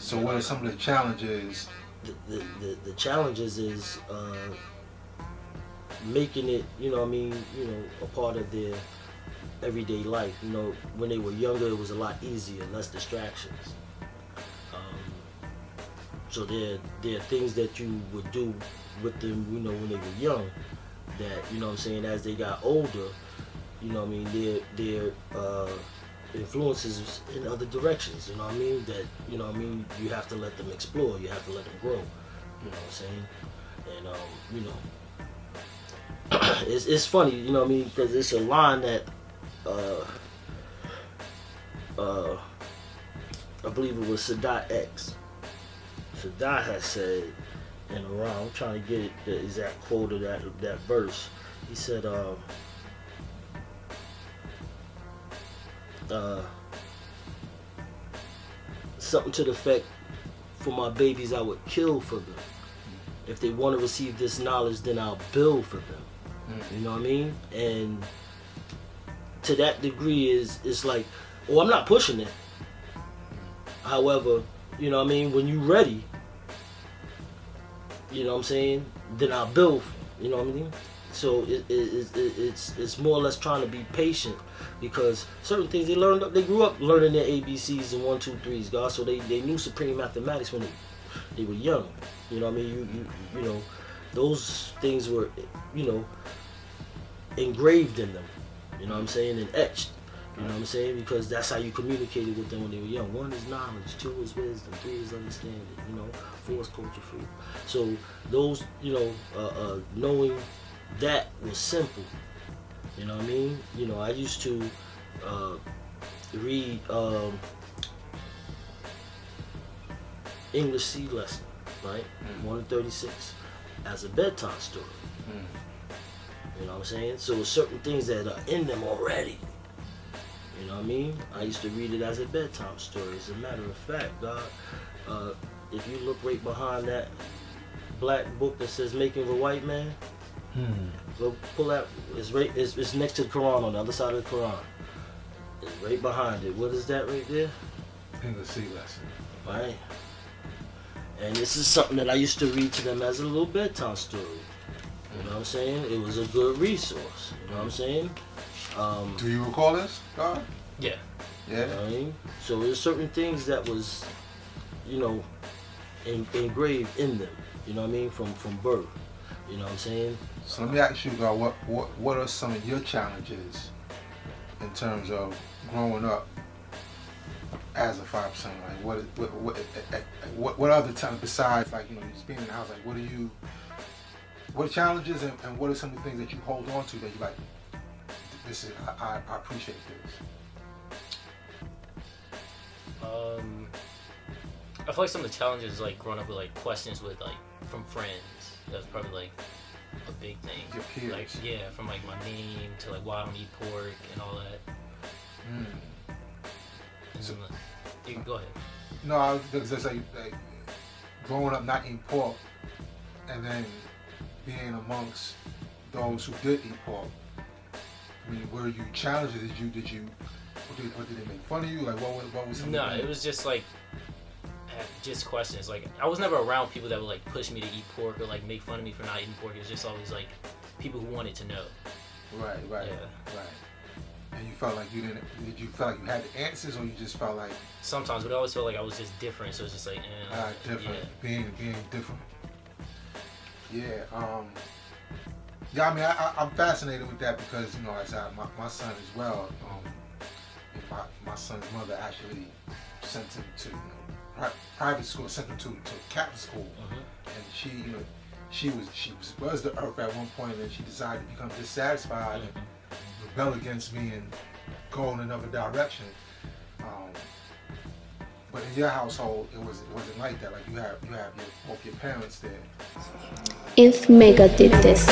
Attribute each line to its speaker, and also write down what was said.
Speaker 1: So what are some of the challenges?
Speaker 2: The challenges is making it, a part of their everyday life. When they were younger, it was a lot easier, less distractions. So there are things that you would do with them, when they were young, that, as they got older, their influences in other directions, that, you have to let them explore, you have to let them grow, and, it's funny, because it's a line that, I believe it was Sadat X. Sadat has said in a round, I'm trying to get the exact quote of that verse. He said, something to the effect, for my babies I would kill for them. If they want to receive this knowledge, then I'll build for them. You know what I mean? And to that degree it's like, I'm not pushing it. However, when you're ready, then I'll build, So it's more or less trying to be patient, because certain things they grew up learning their ABCs and 1, 2, 3s, God. So they knew supreme mathematics when they were young. Those things were, engraved in them. And etched. Because that's how you communicated with them when they were young. 1 is knowledge, 2 is wisdom, 3 is understanding, 4 is culture free. So those, knowing that was simple. I used to read English C lesson, right? 1 to 36 as a bedtime story. So certain things that are in them already. I used to read it as a bedtime story. As a matter of fact, God, if you look right behind that black book that says "Making a White Man," go pull that. It's next to the Quran, on the other side of the Quran. It's right behind it. What is that right there?
Speaker 1: English C lesson.
Speaker 2: Right. And this is something that I used to read to them as a little bedtime story. It was a good resource.
Speaker 1: Do you recall this, God?
Speaker 3: Yeah.
Speaker 1: Yeah.
Speaker 2: So there's certain things that was, engraved in them. From birth.
Speaker 1: So let me ask you, God, what are some of your challenges in terms of growing up as a 5%? Like what other times besides, like, just being in the house, like what are challenges and what are some of the things that you hold on to that you like? This is I appreciate this.
Speaker 3: I feel like some of the challenges, like growing up with like questions with like from friends. That's probably like a big thing.
Speaker 1: Your peers.
Speaker 3: Like from like my name to like why I don't eat pork and all that. And so, you can go ahead.
Speaker 1: No, I was just like growing up not eating pork, and then being amongst those who did eat pork. I mean, were you challenged? Did they make fun of you? Like, what was something?
Speaker 3: No, it was just like just questions. Like, I was never around people that would like push me to eat pork or like make fun of me for not eating pork. It was just always like people who wanted to know.
Speaker 1: Right. And you felt like you didn't? Did you feel like you had the answers, or you just felt like?
Speaker 3: Sometimes, but I always felt like I was just different. So it's just like
Speaker 1: different. Yeah. Being different. Yeah. Yeah. I mean, I'm fascinated with that because I said my son as well. My son's mother actually sent him to private school, sent him to Catholic school, and she was the earth at one point, and she decided to become dissatisfied and rebel against me and go in another direction. But in your household, it wasn't like that. Like you have both your parents there.
Speaker 4: If Mecca did this.